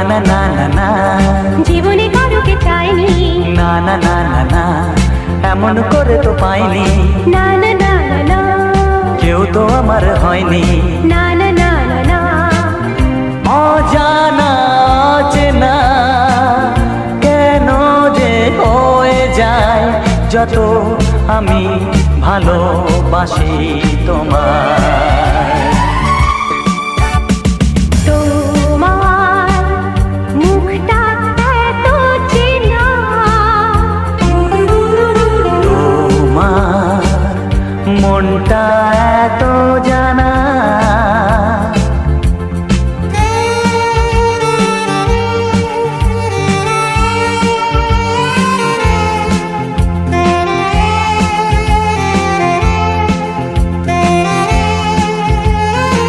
না না না না, জীবনে কারোকে চাইনি। না না না না না, এমন করে তো পাইনি। না না না না না, কেউ তো আমার হয়নি। না না না না না, অজানা অচেনা কেন যে হয়ে যায় যত আমি ভালোবাসি তোমায়।